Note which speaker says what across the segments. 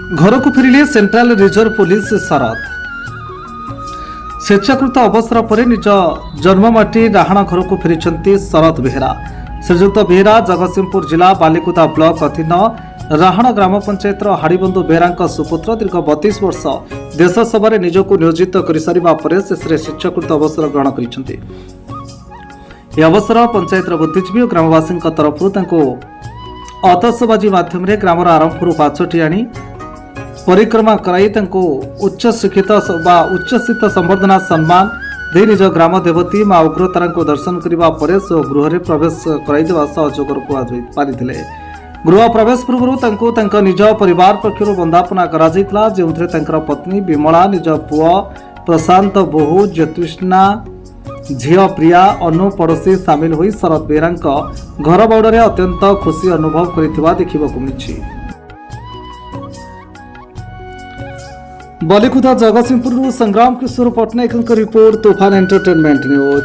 Speaker 1: घर को फेरिले central reserve police शरद स्वेच्छाकृत अवसर पर निज जन्ममाटी राहण घर को फेरी शरद बेहेरा। श्रीजुक्त बेहेरा जगतसिंहपुर जिला बालिकुदा ब्लॉक अधीन राहण ग्राम पंचायत हाड़ीबंधु बेहेरा सुपुत्र दीर्घ 32 वर्ष देश सभा निजक नियोजित कर सारिबा परे शेष स्वेच्छाकृत अवसर ग्रहण कर अवसर पंचायत बुद्धिजीवी और ग्रामवासी तरफ अतसबाजी माध्यम ग्रामर आरंभ पाछटी आनी परिक्रमा कराई उच्च शिक्षित उच्चशित संबर्धना सम्मान दे निज ग्राम देवती माँ उग्रतारा को दर्शन करने पर गृह में प्रवेश कराइदेवा सहयोग पारिथिले। गृह प्रवेश पूर्व निज परिवार पक्षर वंदापना कर पत्नी विमला निज पुआ प्रशांत बोहू ज्योतिष्णा झील प्रिया अनु पड़ोशी सामिल होई शरद बेहेरा घर बाउड़े अत्यंत खुशी अनुभव करिथिबा देखिबाकु मिलिछि। बालिकुदा जगतसिंहपुर संग्राम किशोर पट्टनायक रिपोर्ट तूफान एंटरटेनमेंट न्यूज।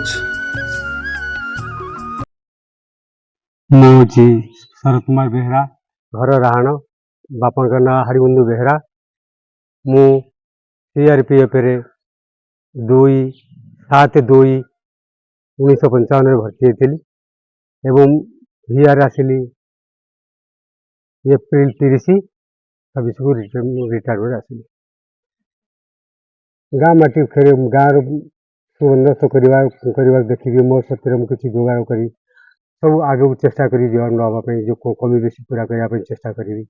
Speaker 2: मुझे शरद कुमार बेहेरा घर राहण बापा ना हाड़ीबंधु बेहेरा मु सीआरपीएफ रे 2/7/1995 भर्ती होती एवं भिआर आसिली एप्रिल 30 को रिटायरमेंट आसिली। गाँ माटी फेर गाँव सुबंदोबस्त करवा देखिए मो सत्य किसी जोगाड़ कर सब आगे चेष्टा करी जीवन नापी जो कमी बेसी पूरा करने चेष्टा करी।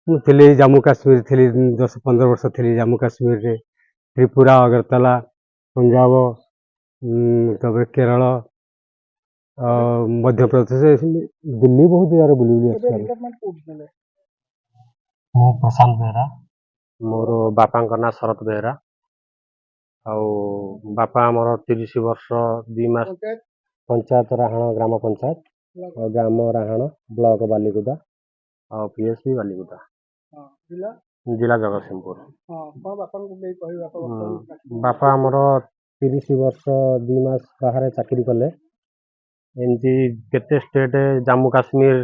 Speaker 2: मुझे जम्मू काश्मीर थी 10-15 वर्ष थी जम्मू काश्मीर रे त्रिपुरा अगरतला पंजाब तब केरल मध्य प्रदेश दिल्ली बहुत जगह बुली मु प्रशांत बेहेरा मोर बापा ना शरद बेहेरा बापा मोर 30 वर्ष 2 मास पंचायत राहण ग्राम पंचायत ग्राम राहण ब्लॉक बालिकुदा और पीएसपी बालिकुदा जिला जगतसिंहपुर। बापा मोर 30 वर्ष 2 मास बाहर चाकरी कले एमती केते स्टेट जम्मू काश्मीर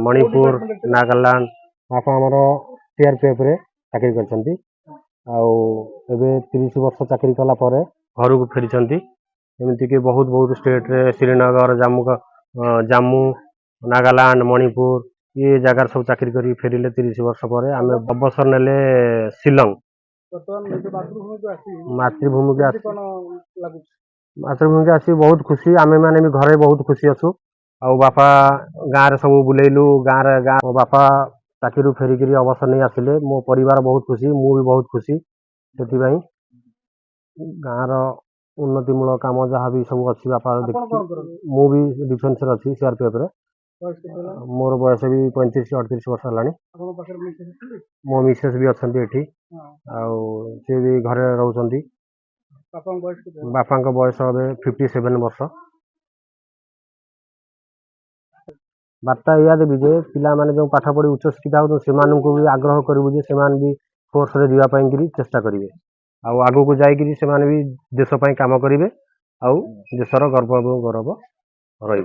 Speaker 2: मणिपुर नागालैंड बापा आमर सीआरपीएफ रे चाकरी करछंती एबे 30 वर्ष चाकरी कला परे घर को फेरी एमती कि बहुत बहुत स्टेट रे श्रीनगर जम्मू नागालैंड मणिपुर ये जगह सब चाकरी करी फेरिले 30 वर्ष पर आम अवसर नेले शिलंग मातृभूमि के आसी बहुत खुशी आमे माने भी घरे बहुत खुशी अच्छु आ बापा गाँव रे सब बुलेलु गाँव बापा चाकरी फेरिकी अवसर नहीं आसिले मो परिवार बहुत खुशी मु भी बहुत खुशी से गाँव उन्नतिमूलक काम जहाँ भी सब अच्छी बापा मु भी डिफेन्स रे अच्छी सीआरपीएफ रे मोर बयस भी 35-38 वर्ष है। मो मिसेस भी अच्छा सी भी घरे रोचंती बापा बयस 57 वर्ष। बार्ता या देवी जे पिला माने जो पाठ पढ़ी उच्च शिक्षा हो से भी आग्रह करूँ जे सेमान भी फोर्स रे जीवाई चेष्टा करेंगे आगू को जाकि भी देश काम करेंगे देशर गर्व गौरव रही।